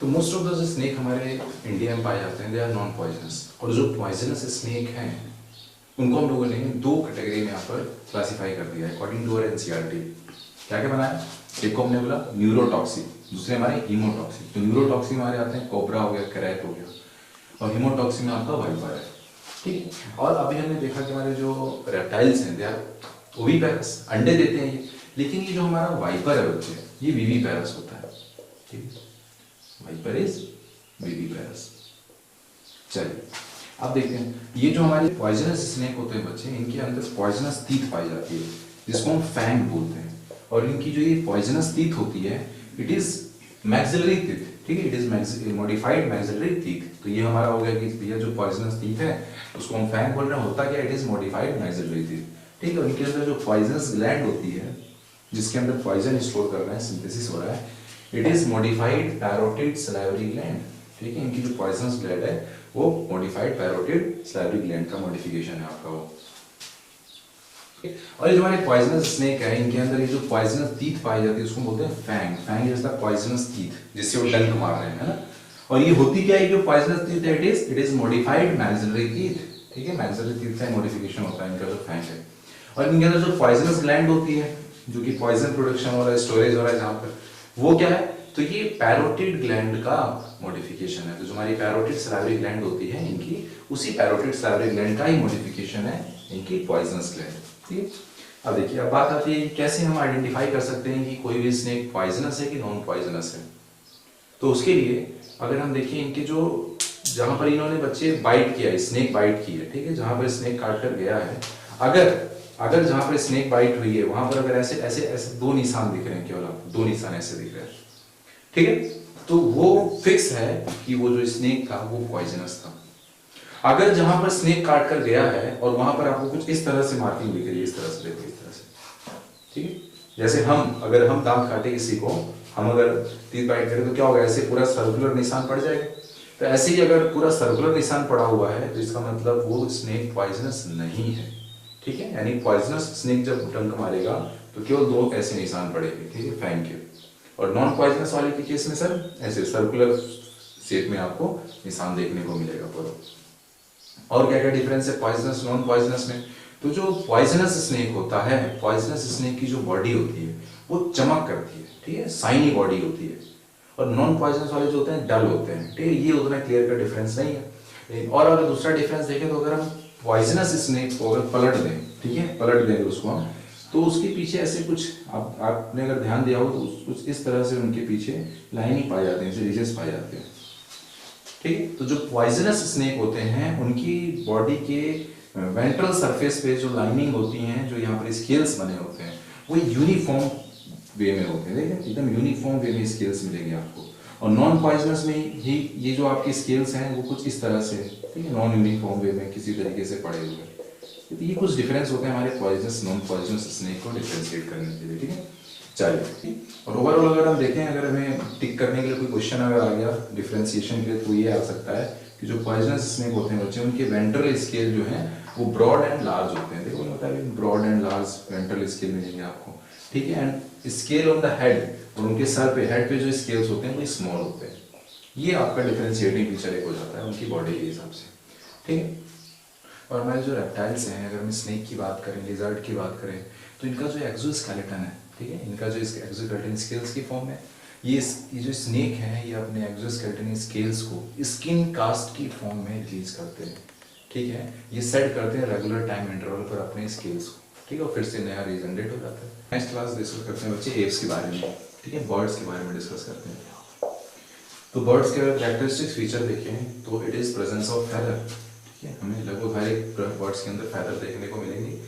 तो most of the जो snake हमारे इंडिया में पाए जाते हैं दे आर नॉन पॉइजनस, और जो पॉइजनस स्नेक हैं उनको हम लोगों ने दो कैटेगरी में यहाँ पर क्लासीफाई कर दिया है अकॉर्डिंग टू आवर एनसीईआरटी। क्या क्या बनाया? एक को हमने बोला न्यूरोटॉक्सिक, दूसरे हमारे हीमोटॉक्सिक। तो न्यूरोटॉक्सिक हमारे आते हैं कोबरा हो गया, करैट हो गया, और हीमोटॉक्सिक में आपका वाइपर है। ठीक है। और अभी हमने देखा कि हमारे जो रेप्टाइल्स हैं दे आर ओविपेरस, अंडे देते हैं ये, लेकिन ये जो हमारा वाइपर है बच्चे ये विविपेरस होता है। ठीक है, वाइपर इज विविपेरस। चलिए अब देखते हैं ये जो हमारे पॉइजनस स्नेक होते हैं बच्चे, इनके अंदर पॉइजनस टीथ पाई जाती है जिसको हम फैंग बोलते हैं, और इनकी जो ये पॉइजनस टीथ होती है इट इज मैक्सिलरी टीथ। ठीक है, it is modified maxillary teeth. तो ये हमारा हो गया कि भैया जो पॉइजनस टीथ है उसको हम फैंग बोल रहे हैं, होता क्या? It is modified maxillary teeth. ठीक है, और इनके अंदर जो पॉइजनस ग्लैंड होती है जिसके अंदर पॉइजन स्टोर कर रहे हैं, सिंथेसिस हो रहा है, it is modified parotid salivary gland. ठीक है, इनकी जो पॉइजनस ग्लैंड है वो मॉडिफाइड पैरोटिड सलाइवरी ग्लैंड का मॉडिफिकेशन है आपका वो। और ये जो हमारे पॉइजनस स्नेक है इनके अंदर ये जो पॉइजनस टीथ पाई जाती है उसको बोलते हैं fang. Fang is the poisonous teeth जिससे वो डंक मार रहे हैं, है ना। और ये होती क्या है जो पॉइजनस टीथ है? It is modified maxillary teeth. ठीक है, मैक्सिलरी टीथ का मॉडिफिकेशन होता है इनका जो फैंग है। और इनके अंदर जो पॉइजनस ग्लैंड होती है जो कि पॉइजन प्रोडक्शन हो रहा है, स्टोरेज हो रहा है जहां पर, वो क्या है? तो ये पैरोटिड ग्लैंड का मॉडिफिकेशन है। तो जो हमारी पैरोटिड सलाइवरी ग्लैंड होती है इनकी, उसी पैरोटिड सलाइवरी ग्लैंड का ही मॉडिफिकेशन है इनकी पॉइजनस ग्लैंड। ठीक है, अब देखिए अब बात आती है कैसे हम आइडेंटिफाई कर सकते हैं कि कोई भी स्नेक पॉइजनस है कि नॉन पॉइजनस है। तो उसके लिए अगर हम देखें इनके जो जहां पर इन्होंने बच्चे बाइट किया है, स्नेक बाइट की है, ठीक है, जहां पर स्नेक काट कर गया है, अगर जहां पर स्नेक बाइट हुई है वहां पर अगर ऐसे ऐसे ऐसे दो निशान दिख रहे हैं, केवल आपको दो निशान ऐसे दिख रहे हैं, ठीक है, तो वो फिक्स है कि वो जो स्नेक था वो पॉइजनस था। अगर जहां पर स्नेक काट कर गया है और वहां पर आपको कुछ इस तरह से मार्किंग दिख रही है, इस तरह से देखो, इस तरह से, ठीक है, जैसे अगर हम दांत काटे किसी को, हम अगर टीथ बाइट करें तो क्या होगा? ऐसे पूरा सर्कुलर निशान पड़ जाएगा। तो ऐसे ही अगर पूरा सर्कुलर निशान पड़ा हुआ है तो इसका मतलब वो स्नेक पॉइजनस नहीं है। ठीक है, यानी पॉइजनस स्नेक जब डंक मारेगा तो केवल दो ऐसे निशान पड़ेंगे, ठीक है, फैंग के। और नॉन पॉइजनस वाले के केस में सर ऐसे सर्कुलर शेप में आपको निशान देखने को मिलेगा पूरा। और क्या क्या डिफरेंस है पॉइजनस नॉन पॉइजनस में? तो जो पॉइजनस स्नेक होता है, पॉइजनस स्नेक की जो बॉडी होती है वो चमक करती है, ठीक है, शाइनी बॉडी होती है, और नॉन पॉइजनस वाले जो होते हैं डल होते हैं। ठीक है, ये उतना क्लियर का डिफरेंस नहीं है। और अगर दूसरा डिफरेंस देखें तो अगर हम पॉइजनस स्नेक को अगर पलट दें, ठीक है, पलट देंगे उसको हम, तो उसके पीछे ऐसे कुछ आपने अगर ध्यान दिया हो तो कुछ इस तरह से उनके पीछे लाइनिंग पाई जाती है, रिजेस पाए जाते हैं। ठीक है, तो जो पॉइजनस स्नेक होते हैं उनकी बॉडी के वेंट्रल सरफेस पे जो लाइनिंग होती हैं, जो यहाँ पर स्केल्स बने होते हैं, वो यूनिफॉर्म वे में होते हैं। देखिए एकदम यूनिफॉर्म वे में स्केल्स मिलेंगे आपको। और नॉन पॉइजनस में ही ये जो आपके स्केल्स हैं वो कुछ इस तरह से, ठीक है, नॉन यूनिफॉर्म वे में किसी तरीके से पड़े हुए हैं। तो ये कुछ डिफरेंस होते हैं हमारे पॉइजनस नॉन पॉइजनस स्नेक को डिफरेंशिएट करने के लिए। ठीक है, चलिए, और ओवरऑल अगर हम देखें, अगर हमें टिक करने के लिए कोई क्वेश्चन अगर आ गया डिफरेंशिएशन के लिए, तो ये आ सकता है कि जो पॉइजनस स्नेक होते हैं बच्चे, उनके वेंट्रल स्केल जो है वो ब्रॉड एंड लार्ज होते हैं। देखो होता है broad and large ventral scale मिलेंगे आपको, ठीक है, and scale on the head, और उनके सर पे, हेड पे जो स्केल्स होते हैं वो स्मॉल होते हैं। ये आपका डिफरेंशिएटिंग फीचर एक हो जाता है उनकी बॉडी के हिसाब से। ठीक है, और हमारे जो रेप्टाइल्स हैं, अगर हम स्नेक की बात करें, लिजर्ड की बात करें, तो इनका जो एक्सोस्केलेटन है, ठीक है, इनका जो एक्सोस्केलेटन स्केल्स की फॉर्म है, ये जो स्नेक है ये अपने एक्सोस्केलेटन स्केल्स को स्किन कास्ट की फॉर्म में रिलीज करते हैं। ठीक है, ये सेट करते हैं रेगुलर टाइम इंटरवल पर अपने स्केल्स को, ठीक है, और फिर से नया रीजनरेट हो जाता है। नेक्स्ट क्लास डिस्कस करते हैं बच्चे एप्स के बारे में, ठीक है, बर्ड्स के बारे में डिस्कस करते हैं। तो बर्ड्स के अगर कैरेक्टरिस्टिक्स फीचर देखें तो it is presence of feather. ठीक है, हमें लगभग हर एक बर्ड्स के अंदर फैदर देखने को मिलेंगे।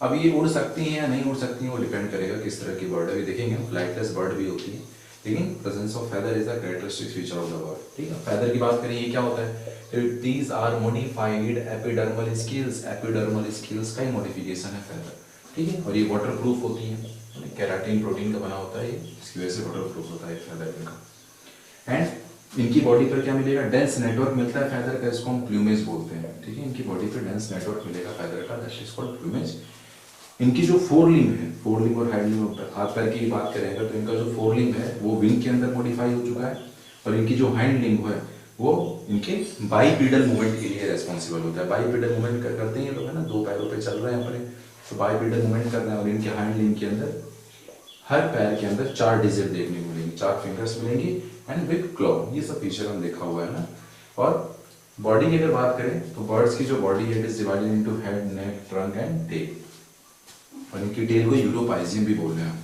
अब ये उड़ सकती हैं या नहीं उड़ सकती हैं वो डिपेंड करेगा किस तरह की बर्ड है। अभी देखेंगे फ्लाइटलेस बर्ड भी होती है, लेकिन presence of feather is the characteristic feature of the bird. ठीक है, फैदर की बात करें, ये क्या होता है? These are modified epidermal scales. Epidermal scales का ही मॉडिफिकेशन है फैदर। ठीक है, और ये वाटर प्रूफ होती है, केराटिन प्रोटीन का बना होता है, इसकी वजह से वाटर प्रूफ होता है फैदर इनका। एंड इनकी बॉडी पर क्या मिलेगा? डेंस नेटवर्क मिलता है फैदर का, इसको हम प्लूमेज बोलते हैं। ठीक है, इनकी बॉडी पर डेंस नेटवर्क मिलेगा फैदर का, दैट इज कॉल्ड प्लूमेज। इनकी जो फोरलिंब है, फोरलिंब और हाइंड लिंब, हाथ पैर की बात करें अगर, तो इनका जो फोरलिंब है वो विंग के अंदर मॉडिफाई हो चुका है, और इनकी जो हाइंड लिंब है वो इनके बाइपीडल मूवमेंट के लिए रेस्पॉन्सिबल होता है। बाइपीडल मूवमेंट करते हैं ये लोग, है ना, दो पैरों पे चल रहे हैं अपने, तो बाइपीडल मूवमेंट कर रहे हैं। और इनके हाइंड लिंब के अंदर, हर पैर के अंदर 4 डिजिट देखने को मिलेंगे, 4 फिंगर्स मिलेंगी एंड विद क्लॉ। ये सब फीचर हम देखा हुआ है ना। और बॉडी की अगर बात करें तो बर्ड्स की जो बॉडी है it is divided into head, neck, trunk and tail. और इनकी टेल को यूरोपाइजियम भी बोल रहे हैं,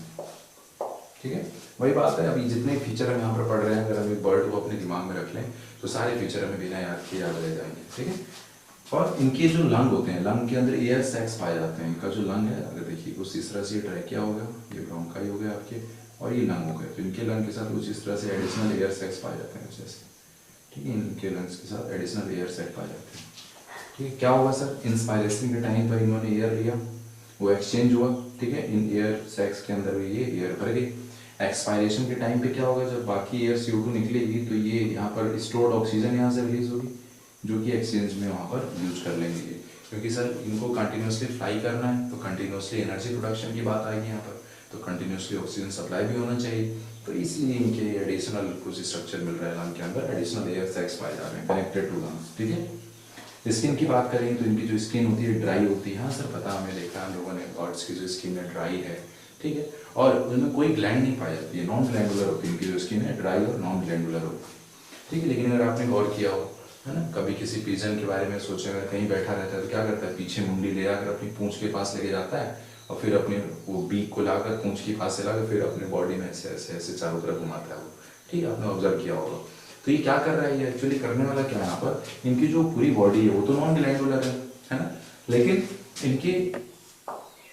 ठीक है। वही बात है, अभी जितने फीचर हम यहाँ पर पढ़ रहे हैं, अगर हम एक बर्ड को अपने दिमाग में रख लें तो सारे फीचर हमें बिना याद किए याद रह जाएंगे, ठीक है। और इनके जो लंग होते हैं, लंग के अंदर एयर सैक्स पाए जाते हैं। इनका जो लंग है, अगर देखिए कुछ इस तरह से ये ट्रैकिया हो गया, ये ब्रोंकाई हो गया आपके, और ये लंग हो गया। तो इनके लंग के साथ कुछ इस तरह से एडिशनल एयर सैक्स पाए जाते हैं जैसे, ठीक है। इनके लंग्स के साथ एडिशनल एयर सैक पाए जाते हैं, ठीक है। क्या होगा सर, इंस्पायरेशन के टाइम पर इन्होंने एयर लिया, वो एक्सचेंज हुआ, ठीक है। इन एयर सैक्स के अंदर ये एयर भर गई। एक्सपायरेशन के टाइम पे क्या होगा, जब बाकी एयर CO2 निकलेगी तो ये यहाँ पर स्टोर्ड ऑक्सीजन यहाँ से रिलीज होगी, जो कि एक्सचेंज में वहाँ पर यूज कर लेंगे ये। क्योंकि सर इनको कंटिन्यूसली फ्लाई करना है तो कंटिन्यूसली एनर्जी प्रोडक्शन की बात आएगी यहाँ पर, तो कंटिन्यूसली ऑक्सीजन सप्लाई भी होना चाहिए। तो इसलिए इनके एडिशनल कुछ स्ट्रक्चर मिल रहा है लंग के अंदर, एडिशनल एयर सैक्स पाए जा रहे हैं कनेक्टेड टू लंग्स, ठीक है। स्किन की बात करें तो इनकी जो स्किन होती है ड्राई होती है। हाँ सर पता, हमें देखा हम लोगों ने, बर्ड्स की जो स्किन है ड्राई है, ठीक है। और उनमें कोई ग्लैंड नहीं पाई जाती है, नॉन ग्लैंडुलर होती है इनकी जो स्किन है, ड्राई और नॉन ग्लैंडुलर होती है, ठीक है। लेकिन अगर आपने गौर किया हो, है ना, कभी किसी पिजन के बारे में सोचे, अगर कहीं बैठा रहता है तो क्या करता है, पीछे मुंडी ले आकर अपनी पूंछ के पास लेके जाता है और फिर अपने वो बीक को लाकर पूंछ के पास से लाकर फिर अपने बॉडी में ऐसे ऐसे ऐसे चारों तरफ घुमाता है वो, ठीक है। आपने ऑब्जर्व किया होगा। तो ये क्या कर रहा है, ये एक्चुअली करने वाला क्या है यहाँ पर, इनकी जो पूरी बॉडी है वो तो नॉन ग्लैंडुलर है ना, लेकिन इनके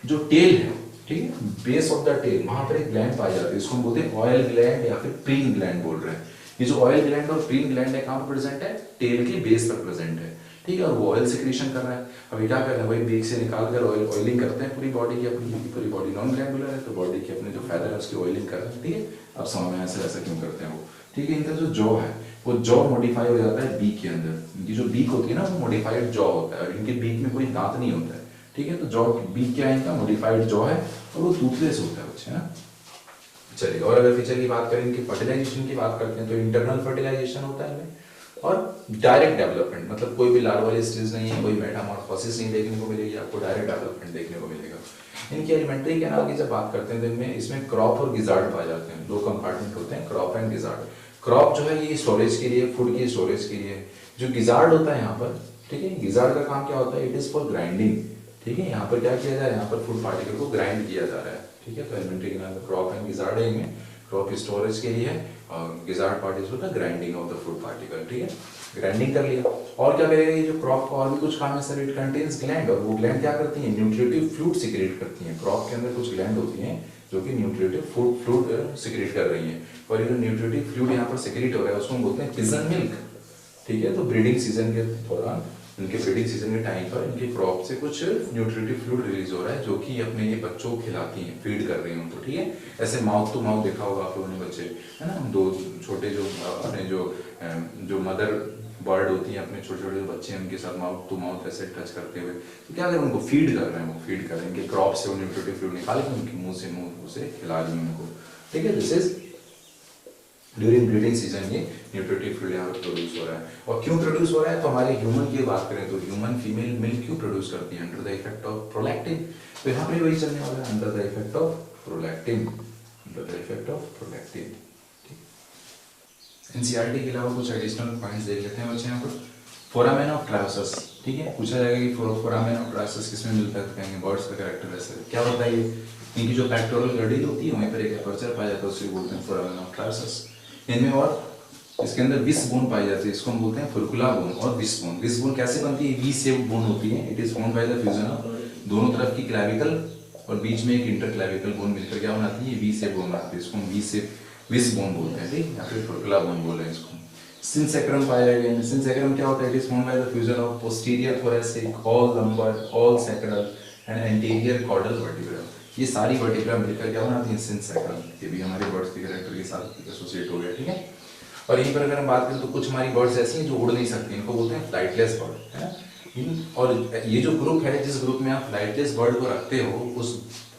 जो टेल है, ठीक है, बेस ऑफ द टेल, वहां पर एक ग्लैंड पाई जाती है, इसको हम बोलते हैं ऑयल ग्लैंड या फिर प्रीन ग्लैंड बोल रहे हैं। ये जो ऑयल ग्लैंड और प्रीन ग्लैंड है कहाँ पर प्रेजेंट है, टेल के बेस पर प्रेजेंट है, ठीक है। और वो ऑयल सिक्रीशन कर रहा है। अब क्या कर रहे हैं, वही बीक से निकाल कर ऑयलिंग करते हैं पूरी बॉडी की, अपनी पूरी बॉडी नॉन ग्लैंडुलर है तो बॉडी के अपने जो फैदर है उसकी ऑयलिंग कर रहे हैं, ठीक है। अब समझ में ऐसा ऐसा क्यों करते हैं वो, ठीक है। इनका जो जॉ है वो जॉ मॉडिफाई हो जाता है बीक के अंदर। इनकी जो बीक होती है ना वो मॉडिफाइड जॉ होता है, और इनके बीक में कोई दांत नहीं होता है, ठीक है। तो जॉ, बीक क्या है इनका, मॉडिफाइड जॉ है, और वो टूथलेस होता है बच्चे ना। चलिए, और अगर फीचर की बात करें, इनकी फर्टिलाइजेशन की बात करते हैं तो इंटरनल फर्टिलाइजेशन होता है इनमें, और डायरेक्ट डेवलपमेंट, मतलब कोई भी लार्वल स्टेज नहीं है, कोई मेटामॉर्फोसिस नहीं देखने को मिलेगी आपको, डायरेक्ट डेवलपमेंट देखने को मिलेगा। इनकी एलिमेंट्री कैनाल की जब बात करते हैं तो इनमें इसमें क्रॉप और गिजार्ड पाए जाते हैं, दो कंपार्टमेंट होते हैं, क्रॉप एंड गिजार्ड। क्रॉप जो है ये स्टोरेज के लिए, फूड की स्टोरेज के लिए। जो गिजार्ड होता है यहाँ पर, ठीक है, गिजार्ड का काम क्या होता है, इट इज फॉर ग्राइंडिंग, ठीक है। यहाँ पर क्या किया जाए, यहाँ पर फूड पार्टिकल को ग्राइंड किया जा रहा है, ठीक है। तो एलिमेंट्री कैनाल में क्रॉप एंड गिजार्ड है, इनमें क्रॉप स्टोरेज के लिए है और गिजार्ड पार्ट इज होता है grinding of the food particle, ठीक है। ग्राइंडिंग कर लिया, और क्या करेगा ये जो क्रॉप का और भी कुछ काम है सर, इट कंटेन्स ग्लैंड, और वो ग्लैंड क्या करती है, न्यूट्रिटिव फ्लूइड सिक्रेट करती हैं। क्रॉप के अंदर कुछ ग्लैंड होती हैं जो कि न्यूट्रिटिव फ्लूइड सिक्रेट कर रही हैं, और ये जो न्यूट्रिटिव फ्लूइड यहाँ पर सिक्रेट हो रहा है उसको हम बोलते हैं पिजन मिल्क, ठीक है। तो ब्रीडिंग सीजन के दौरान, इनके ब्रीडिंग सीजन के टाइम पर इनके क्रॉप से कुछ न्यूट्रिटिव फ्लूइड रिलीज हो रहा है, जो कि अपने ये बच्चों को खिलाती हैं, फीड कर रही हैं उनको, ठीक है। ऐसे माउथ टू माउथ देखा होगा आप लोगों ने बच्चे, है ना, दो छोटे जो अपने जो मदर बर्ड होती हैं, अपने छोटे छोटे बच्चे हैं उनके साथ माउथ टू माउथ ऐसे टच करते हुए, तो क्या करें, उनको फीड कर रहे हैं, वो फीड कर रहे हैं, इनके क्रॉप से वो न्यूट्रिटिव फ्लूइड निकाल के उनके मुंह से खिला रही हैं उनको, ठीक है। This is during breeding season ये न्यूट्रिटिव फ्लूइड यहाँ पर प्रोड्यूस हो रहा है। और क्यों प्रोड्यूस हो रहा है, तो हमारे ह्यूमन की बात करें तो ह्यूमन फीमेल मिल्क क्यों प्रोड्यूस करती है, under the effect of prolactin. तो यहाँ पे वही चलने वाला है, under the effect of prolactin, under the effect of prolactin. NCERT के अलावा कुछ एडिशनल पॉइंट्स देख लेते हैं बच्चे यहाँ पर। फोरामेन ऑफ ट्रायोसस, ठीक है, पूछा जाएगा कि फोरामेन ऑफ ट्रायोसस किसमें मिलता है, तो कहेंगे बर्ड्स का कैरेक्टर ऐसे क्या बताइए, इनकी जो पेक्टोरल गर्डिल होती है वहीं पर एक एपर्चर पाया जाता है, उसे बोलते हैं फोरामेन ऑफ ट्रायोसस। इनमें और इसके अंदर विस बोन पाई जाती है, इसको हम बोलते हैं फुर्कुला बोन और विस बोन। विस बोन कैसे बनती है, वी शेप बोन होती है, it is formed by the fusion of दोनों तरफ की क्लैविकल और बीच में एक इंटर क्लैविकल बोन मिलकर क्या बनाती है, वी शेप बोन बनाती है, इसको हम वी शेप विस बोन बोलते हैं, ठीक, या फिर फुर्कुला बोन बोल रहे हैं इसको। सिंसेक्रम पाया जाएगा, सिंसेक्रम क्या होता है, it is formed by the fusion of posterior thoracic, all lumbar, all sacral and anterior caudal vertebra. ये सारी वर्टिब्रा मिलकर क्या बनाती है, सिंसेक्रम। ये भी हमारे बर्ड्स के कैरेक्टर के साथ एसोसिएट हो गया, ठीक है। और यहीं पर अगर हम बात करें तो कुछ हमारी बर्ड्स ऐसी हैं जो उड़ नहीं सकती, इनको बोलते हैं फ्लाइटलेस बर्ड, है ना। और ये जो ग्रुप है, जिस ग्रुप में आप फ्लाइटलेस बर्ड को रखते हो, उस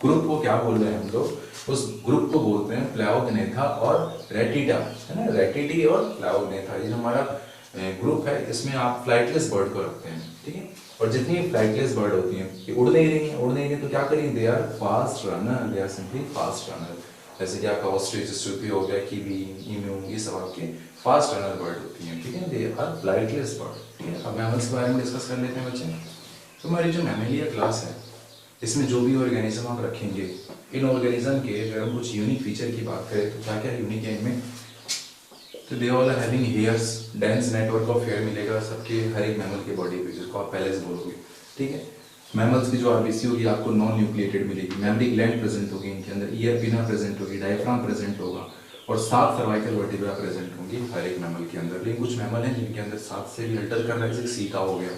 ग्रुप को क्या बोल रहे हैं हम लोग, उस ग्रुप को बोलते हैं प्लाओगनेथा और रेटिटा, है ना, रेटिटी और प्लाओगनेथा। ये जो हमारा ग्रुप है इसमें आप फ्लाइटलेस बर्ड को रखते हैं, ठीक है। और जितनी फ्लाइटलेस बर्ड होती हैं ये उड़ नहीं रही हैं, उड़ नहीं रही तो क्या करेंगे, they are fast runner, they are simply fast runner. जैसे कि आपका ऑस्ट्रिच, स्टूपी हो गया, कीवी, ईम्यू, ये सब आपके फास्ट रनर बर्ड होती हैं, ठीक है, दे आर फ्लाइटलेस बर्ड, ठीक है। अब मैमल्स के बारे में डिस्कस कर लेते हैं बच्चे। तो हमारी जो मैमेलिया क्लास है इसमें जो भी ऑर्गेनिज्म आप रखेंगे, इन ऑर्गेनिज्म के अगर हम कुछ यूनिक फीचर की बात करें तो क्या क्या यूनिक है इनमें, तो they all are having hairs, dense network of hair मिलेगा सबके हर एक मैमल के बॉडी पे, जिसको आप पहले से बोलोगे, ठीक है। मैमल्स की जो आरबीसी होगी आपको नॉन न्यूक्लिएटेड मिलेगी, मेमरी ग्लैंड प्रेजेंट होगी इनके अंदर, ईयर पिना प्रेजेंट होगी, डायफ्राम प्रेजेंट होगा और 7 सर्वाइकल वर्टिब्रा प्रेजेंट होंगी हर एक मैमल के अंदर। लेकिन कुछ मैमल हैं जिनके अंदर 7 से भी अल्टर कर रहा है, जैसे सीका हो गया,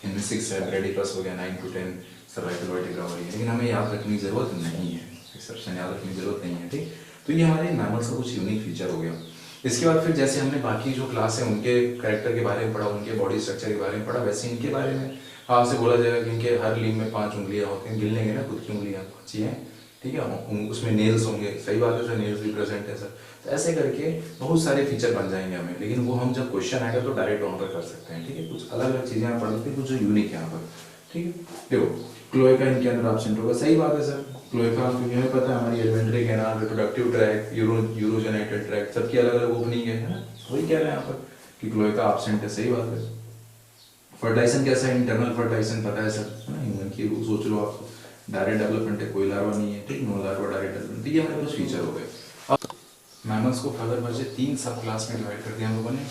इनमें 6 है, ब्रेडिपस हो गया, 9 to 10 सर्वाइकल वर्टिब्रा हो रही है, लेकिन हमें याद रखने की जरूरत नहीं है, एक्सेप्शन याद रखने की जरूरत नहीं है, ठीक। तो ये हमारे मैमल्स का कुछ यूनिक फीचर हो गया। इसके बाद फिर जैसे हमने बाकी जो क्लास है उनके कैरेक्टर के बारे में पढ़ा, उनके बॉडी स्ट्रक्चर के बारे में पढ़ा, वैसे इनके बारे में आपसे बोला जाएगा कि इनके हर लिंग में 5 उंगलियां होती हैं, गिन लेंगे ना खुद की उंगलियां अच्छी हैं, ठीक है, उसमें नेल्स होंगे, सही बात है सर, नेल्स भी प्रेजेंट है सर। तो ऐसे करके बहुत सारे फीचर बन जाएंगे हमें, लेकिन वो हम जब क्वेश्चन आएगा तो डायरेक्ट वहाँ पर कर सकते हैं, ठीक है। कुछ अलग अलग चीजें आप पढ़ लेते हैं, कुछ जो यूनिक है यहाँ पर, ठीक है। देखो क्लोएका इनके अंदर एब्सेंट होगा, सही बात है सर, क्लोएका क्योंकि हमें पता है हमारी alimentary canal, reproductive tract, urogenital tract, सबकी अलग अलग ओपनिंग है ना, वही कह रहे हैं यहाँ पर कि क्लोएका एब्सेंट है, सही बात है। फर्टाइजेशन कैसा है, इंटरनल फर्टाइजेशन पता है सर, है ना, ह्यूमन की सोच लो आप, डायरेक्ट डेवलपमेंट है, कोई लार्वा नहीं है, ठीक, नो लार्वा डायरेक्ट डेवलपमेंट, ये हमारे कुछ फीचर हो गए। अब मैमल्स को फर्दर बचे 3 सब क्लास में डिवाइड कर दिया हम लोगों ने,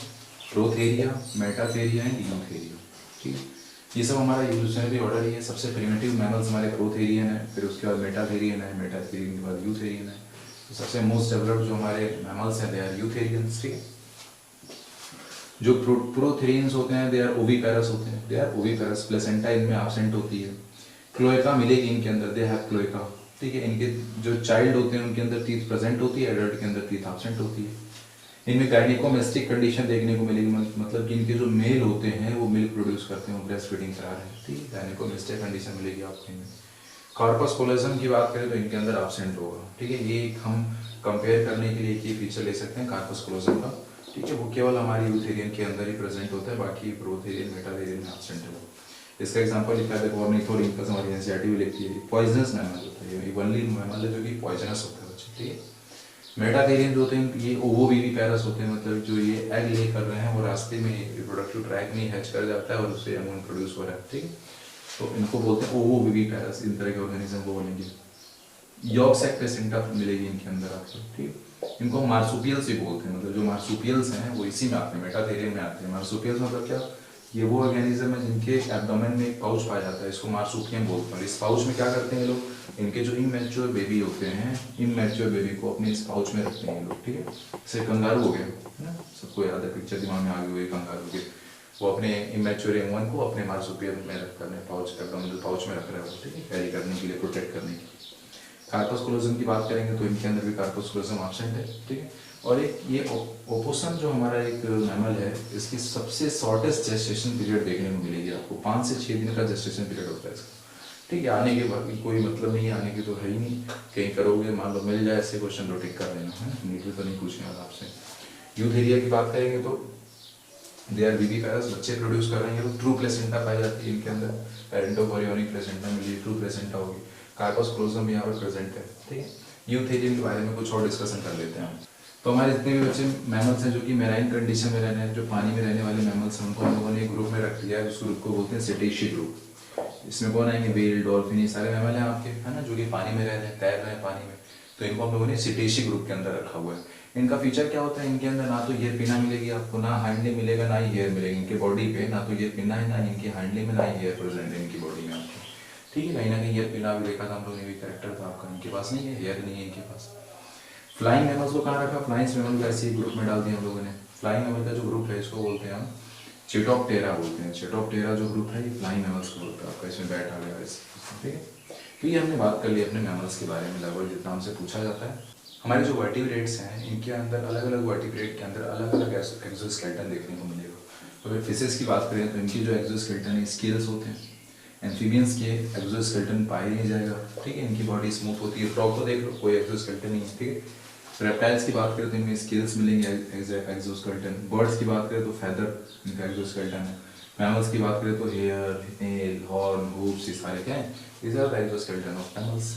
प्रोथेरिया, मेटाथेरिया एंड यूथेरिया, ठीक है। ये सब हमारा इवोल्यूशनरी ऑर्डर ही है, सबसे प्रिमिटिव मैमल्स हमारे प्रोथेरियन है, फिर उसके बाद मेटाथेरियन है, मेटाथेरियन के बाद यूथेरियन है, तो सबसे मोस्ट डेवलप्ड जो हमारे मैमल्स हैं दे आर यूथेरियंस, ठीक है। जो प्रोथेरियंस होते हैं दे आर ओविपेरस होते हैं, दे आर ओविपेरस, प्लेसेंटा इनमें एब्सेंट होती है, क्लोएका मिलेगी इनके अंदर, दे हैव क्लोएका, ठीक है। इनके जो चाइल्ड होते हैं उनके अंदर टीथ प्रेजेंट होती है, एडल्ट के अंदर टीथ एब्सेंट होती है। इनमें गायनेकोमेस्टिक कंडीशन देखने को मिलेगी, मतलब कि इनके जो मेल होते हैं वो मिल्क प्रोड्यूस करते हैं, वो ब्रेस्ट फीडिंग करा रहे हैं, ठीक है, गायनेकोमेस्टिक कंडीशन मिलेगी आपको इनमें। कार्पस कोलोजम की बात करें तो इनके अंदर एब्सेंट होगा, ठीक है। ये हम कंपेयर करने के लिए एक ही फीचर ले सकते हैं कार्पस कोलोजम का, ठीक है, वो केवल हमारी यूथेरियन के अंदर ही प्रेजेंट होता है, बाकी प्रोथेरियन मेटाथेरियन में एब्सेंट है। इसका एग्जांपल लिखा है देखो, ऑर्निथोरिंकस हमारी एनसीईआरटी भी लिखती है, पॉइजनस मैमल होता है, ये ओनली मैमल है जो कि पॉइजनस होता है बच्चे, ठीक है। मेटाथेरियन जो होते हैं ये ओवोविविपेरस होते हैं, मतलब जो ये एग ले कर रहे हैं वो रास्ते में रिप्रोडक्टिव ट्रैक में हैच कर जाता है और उससे एमोन प्रोड्यूस हो रहा है, ठीक है। तो इनको बोलते हैं ओवोविविपेरस, इन तरह के ऑर्गेनिज्म को बोलेंगे। यॉर्क सैक प्लेसेंटा मिलेगी इनके अंदर आपको, ठीक। इनको मार्सुपियल्स भी बोलते हैं, मतलब जो मार्सुपियल्स हैं वो इसी में आते हैं, मेटाथेरियन में आते हैं। मार्सुपियल्स मतलब क्या, ये वो ऑर्गेनिज्म है जिनके एब्डोमेन में एक पाउच पाया जाता है, इसको मार्सुपियम बोलते हैं। इस पाउच में क्या करते हैं लोग, इनके जो इमैच्योर बेबी होते हैं, इमैच्योर बेबी को अपने इस पाउच में रखते हैं लोग, ठीक है। जैसे कंगारू हो गया, है ना, सबको याद है, पिक्चर दिमाग में आ गई हुई कंगारू के, वो अपने इमैच्योर यंग को अपने मार्सुपियम में रख कर पाउच, एब्डोमिनल पाउच में रख रहे हैं, ठीक है, कैरी करने के लिए, प्रोटेक्ट करने के लिए। कार्पस कोलोजम की बात करेंगे तो इनके अंदर भी कार्पस कोलोजम एब्सेंट है, ठीक है। और एक ये ओपोसम जो हमारा एक मैमल है, इसकी सबसे शॉर्टेस्ट जेस्टेशन पीरियड देखने को मिलेगी आपको, 5 से 6 दिन का जेस्टेशन पीरियड होता है इसका, ठीक है। आने के बाद कोई मतलब नहीं है, आने की तो है ही नहीं, कहीं करोगे मान लो मिल जाए ऐसे क्वेश्चन तो टिक कर लेना है, नीचे तो नहीं पूछने वाला आपसे। यूथेरिया की बात करेंगे तो दे आर विविपेरस, बच्चे प्रोड्यूस कर रहे हैं, तो ट्रू प्लेसेंटा पाई जाती है इनके अंदर, पेरेंटोकोरियोनिक प्लेसेंटा मिली, ट्रू प्लेसेंटा होगी। कार्पस कोलोजम भी यहाँ पर प्रेजेंट है, ठीक है। यूथेरियन के बारे में कुछ और डिस्कशन कर लेते हैं। तो हमारे जितने भी बच्चे मैमल्स हैं जो कि मैराइन कंडीशन में रहने हैं, जो पानी में रहने वाले मैमल्स हैं, उनको हम लोगों ने एक ग्रुप में रख दिया है, उस ग्रुप को बोलते हैं सेटेशी ग्रुप। इसमें कौन आएंगे, व्हेल, डॉल्फिन, ये सारे मैमल हैं आपके, है ना, जो कि पानी में रह रहे हैं, तैर रहे हैं पानी में, तो इनको हम लोगों ने सेटेशी ग्रुप के अंदर रखा हुआ है। इनका फीचर क्या होता है, इनके अंदर ना तो ईयर पिना मिलेगी आपको, ना हैंडली मिलेगा, ना ही हेयर मिलेगी इनके बॉडी पे, ना तो ईयर पिना है, ना इनकी हैंडली में, ना ही हेयर प्रेजेंट है इनकी बॉडी में आपको, ठीक है। कहीं ना कहीं ईयर पिना भी देखा था हम लोगों ने, भी कैरेक्टर था आपका, इनके पास नहीं है, हेयर नहीं है इनके पास। फ्लाइंग मैमल्स को कहाँ रखा, फ्लाइंग मैमल को ऐसे ग्रुप में डाल दिया हम लोगों ने। फ्लाइंग मैमल का जो ग्रुप है इसको बोलते हैं हम चेटोप्टेरा बोलते हैं। चेटोप्टेरा जो ग्रुप है ये फ्लाइंग मैमल्स का ग्रुप है आपका, इसमें बैठ आ गया, ठीक है। तो ये हमने बात कर ली अपने मैमल्स के बारे में, लगभग जितना हमसे पूछा जाता है। हमारे जो वर्टिब्रेट्स हैं इनके अंदर अलग अलग वर्टिब्रेट के अंदर अलग अलग एक्सोस्केलेटन देखने को मिलेगा। तो अगर फिशेस की बात करें तो इनकी जो एक्सोस्केलेटन है स्केल्स होते हैं, एम्फीबियंस के एक्सोस्केलेटन पाया ही नहीं जाएगा, ठीक है, इनकी बॉडी स्मूथ होती है। फ्रॉग को देख लो, कोई एक्सोस्केलेटन नहीं है, ठीक है। रेप्टाइल्स की बात करें तो इनमें स्केल्स मिलेंगे एक्सोस्केलेटन। बर्ड्स की बात करें तो फेदर इनका एक्सोस्केलेटन है। मैमल्स की बात करें तो हेयर, नेल, हॉर्न, हूव्स, ये सारे क्या हैं, these are the exoskeleton of mammals।